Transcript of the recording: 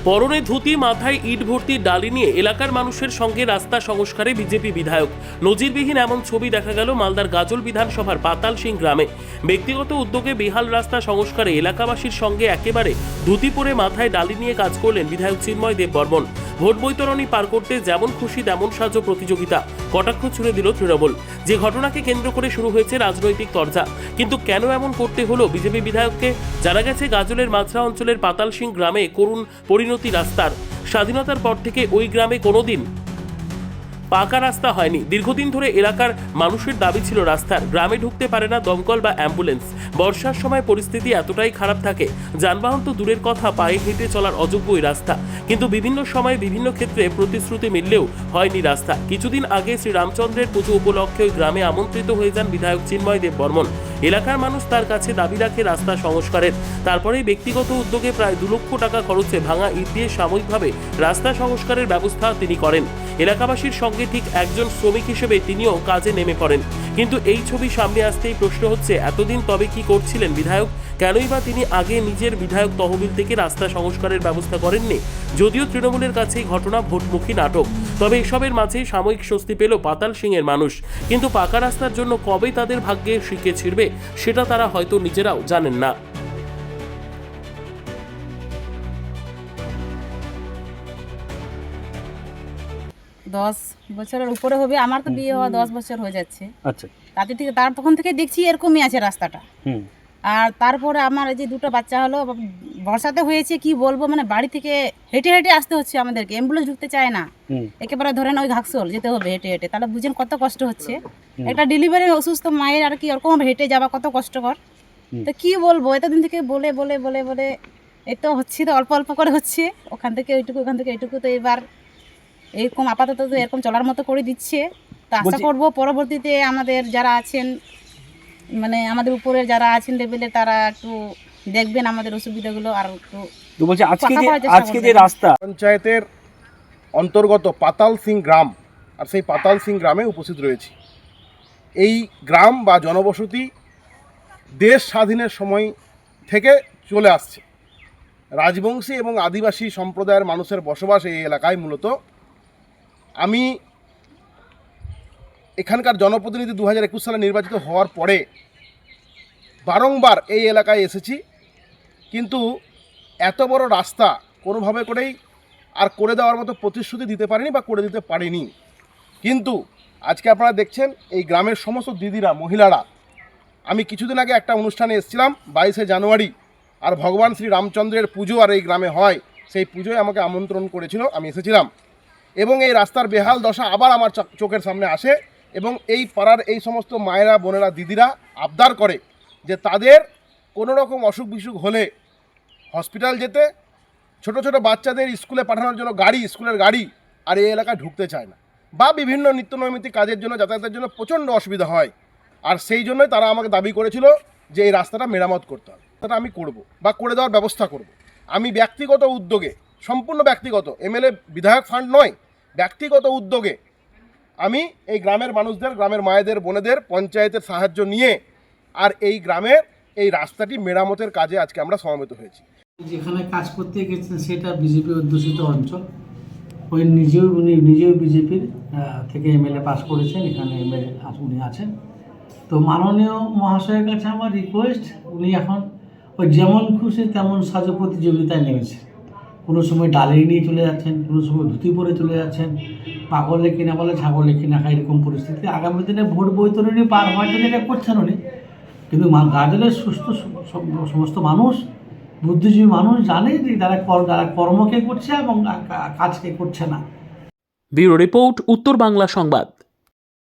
পরনে ধুতি, মাথায় ইট ভর্তি ডালি নিয়ে এলাকার মানুষের সঙ্গে রাস্তা সংস্কারে বিজেপি বিধায়ক। নজিরবিহীন এমন ছবি দেখা গেল মালদার গাজল বিধানসভার পাতালসিং গ্রামে। ব্যক্তিগত উদ্যোগে বেহাল রাস্তা সংস্কারে এলাকাবাসীর সঙ্গে একেবারে ধুতি পরে মাথায় ডালি নিয়ে কাজ করলেন বিধায়ক চিন্ময় দেব বর্মন। ভোট বৈতরণী পার করতে যেমন খুশি তেমন সাজো প্রতিযোগিতা, কটাক্ষ ছুড়ে দিল তৃণমূল। যে ঘটনাকে কেন্দ্র করে শুরু হয়েছে রাজনৈতিক তরজা। কিন্তু কেন এমন করতে হলো বিজেপি বিধায়ককে? জানা গেছে গাজলের মাঝরা অঞ্চলের পাতালসিং গ্রামে করুণ পরিণতি রাস্তার। স্বাধীনতার পর থেকে ওই গ্রামে কোনোদিন পাকা রাস্তা হয়নি। দীর্ঘদিন ধরে এলাকার মানুষের দাবি ছিল রাস্তার। গ্রামে ঢুকতে পারে না দমকল বা অ্যাম্বুলেন্স। বর্ষার সময় পরিস্থিতি এতটাই খারাপ থাকে, যানবাহন তো দূরের কথা, পায়ে হেঁটে চলার অযোগ্যই রাস্তা। কিন্তু বিভিন্ন সময়ে বিভিন্ন ক্ষেত্রে প্রতিশ্রুতি মিললেও হয়নি রাস্তা। কিছুদিন আগে শ্রীরামচন্দ্রের পুজো উপলক্ষে ওই গ্রামে আমন্ত্রিত হয়ে যান বিধায়ক চিন্ময় দেব বর্মন। এলাকার মানুষ তার কাছে দাবি রাখে রাস্তা সংস্কারের। তারপরেই ব্যক্তিগত উদ্যোগে প্রায় 2 লক্ষ টাকা খরচে ভাঙা ইট দিয়ে সাময়িকভাবে রাস্তা সংস্কারের ব্যবস্থা তিনি করেন। এলাকাবাসীর সঙ্গে ঠিক একজন শ্রমিক হিসেবে তিনিও কাজে নেমে পড়েন। কিন্তু এই ছবি সামনে আসতেই প্রশ্ন হচ্ছে, এতদিন তবে কি করছিলেন বিধায়ক? কেনই বা তিনি আগে নিজের বিধায়ক তহবিল থেকে রাস্তা সংস্কারের ব্যবস্থা করেননি? যদিও তৃণমূলের কাছে ঘটনা ভোটমুখী নাটক, তবে এসবের মাঝে সাময়িক স্বস্তি পেল পাতালসিংয়ের মানুষ। কিন্তু পাকা রাস্তার জন্য কবে তাদের ভাগ্যে শিকে ছিড়বে সেটা তারা হয়তো নিজেরাও জানেন না। 10 বছরের উপরে হবে। আমার তো বিয়ে হওয়া 10 বছর হয়ে যাচ্ছে। আচ্ছা। তখন থেকে দেখছি এরকমই আছে রাস্তাটা। আর তারপরে আমার এই যে 2টা বাচ্চা হলো, বর্ষাতে হয়েছে কি বলবো, মানে বাড়ি থেকে হেঁটে হেঁটে আসতে হচ্ছে আমাদেরকে। অ্যাম্বুলেন্স ঢুকতে চায় না, একেবারে ধরেন ওই ঘাকসোল যেতে হবে হেঁটে হেঁটে। তাহলে বুঝেন কত কষ্ট হচ্ছে। একটা ডেলিভারি অসুস্থ মায়ের আর কি ওরকম হেঁটে যাওয়া কত কষ্টকর। তো কি বলবো, এতদিন থেকে বলে বলে বলে বলে এই তো হচ্ছে, তো অল্প অল্প করে হচ্ছে, ওখান থেকে ওইটুকু ওখান থেকে এইটুকু। তো এবার এরকম আপাতত তো এরকম চলার মতো করে দিচ্ছে। তো আশা করবো পরবর্তীতে আমাদের যারা আছেন, মানে আমাদের উপরে যারা আছেন লেভেলে, তারা একটু দেখবেন আমাদের অসুবিধাগুলো আর একটু। তো বলছি আজকে যে রাস্তা পঞ্চায়েতের অন্তর্গত পাতালসিং গ্রাম, আর সেই পাতালসিং গ্রামে উপস্থিত রয়েছি। এই গ্রাম বা জনবসতি দেশ স্বাধীনের সময় থেকে চলে আসছে। রাজবংশী এবং আদিবাসী সম্প্রদায়ের মানুষের বসবাস এই এলাকায়। মূলত আমি এখানকার জনপ্রতিনিধি 2021 সালে নির্বাচিত হওয়ার পরে বারংবার এই এলাকায় এসেছি, কিন্তু এত বড় রাস্তা কোনোভাবে করেই আর করে দেওয়ার মতো প্রতিশ্রুতি দিতে পারিনি বা করে দিতে পারিনি। কিন্তু আজকে আপনারা দেখছেন এই গ্রামের সমস্ত দিদিরা, মহিলারা, আমি কিছুদিন আগে একটা অনুষ্ঠানে এসেছিলাম 22শে জানুয়ারি, আর ভগবান শ্রী রামচন্দ্রের পুজো আর এই গ্রামে হয়, সেই পুজোয় আমাকে আমন্ত্রণ করেছিল, আমি এসেছিলাম। এবং এই রাস্তার বেহাল দশা আবার আমার চোখের সামনে আসে। এবং এই পাড়ার এই সমস্ত মায়েরা, বোনেরা, দিদিরা আবদার করে যে তাদের কোনো রকম অসুখ বিসুখ হলে হসপিটাল যেতে, ছোট ছোট বাচ্চাদের স্কুলে পাঠানোর জন্য গাড়ি, স্কুলের গাড়ি আর এই এলাকায় ঢুকতে চায় না, বা বিভিন্ন নিত্যনৈমিত্তিক কাজের জন্য, যাতায়াতের জন্য প্রচণ্ড অসুবিধা হয়। আর সেই জন্যই তারা আমাকে দাবি করেছিল যে এই রাস্তাটা মেরামত করতে হবে। সেটা আমি করব বা করে দেওয়ার ব্যবস্থা করব। আমি ব্যক্তিগত উদ্যোগে, সম্পূর্ণ ব্যক্তিগত, এমএলএ বিধায়ক ফান্ড নয়, ব্যক্তিগত উদ্যোগে আমি এই গ্রামের মানুষদের, গ্রামের মায়েদের, বোনেদের পঞ্চায়েতের সাহায্য নিয়ে আর এই গ্রামের এই রাস্তাটি মেরামতের কাজে আজকে আমরা সমবেত হয়েছি। যেখানে কাজ করতে গেছেন সেটা বিজেপি অধ্যুষিত অঞ্চল। উনি নিজেও বিজেপির থেকে এমএলএ পাস করেছেন, এখানে এমএলএ উনি আছেন। তো মাননীয় মহাশয়ের কাছে আমার রিকোয়েস্ট, উনি এখন ওই যেমন খুশি তেমন সাজো প্রতিযোগিতায় নেমেছে। কোনো সময় ডালি নিয়ে চলে যাচ্ছেন, কোনো সময় ধুতি পরে চলে যাচ্ছেন, পাগলে কিনা বলে ছাগলে কিনা খায়, এরকম পরিস্থিতি। আগামী দিনে ভোট বৈতরণী পার হওয়ার জন্য এটা করছেন উনি, কিন্তু গাজলের সুস্থ সমস্ত মানুষ, বুদ্ধিজীবী মানুষ জানে যে যারা কর্মকে করছে এবং কাজকে করছে না। ব্যুরো রিপোর্ট, উত্তর বাংলা সংবাদ।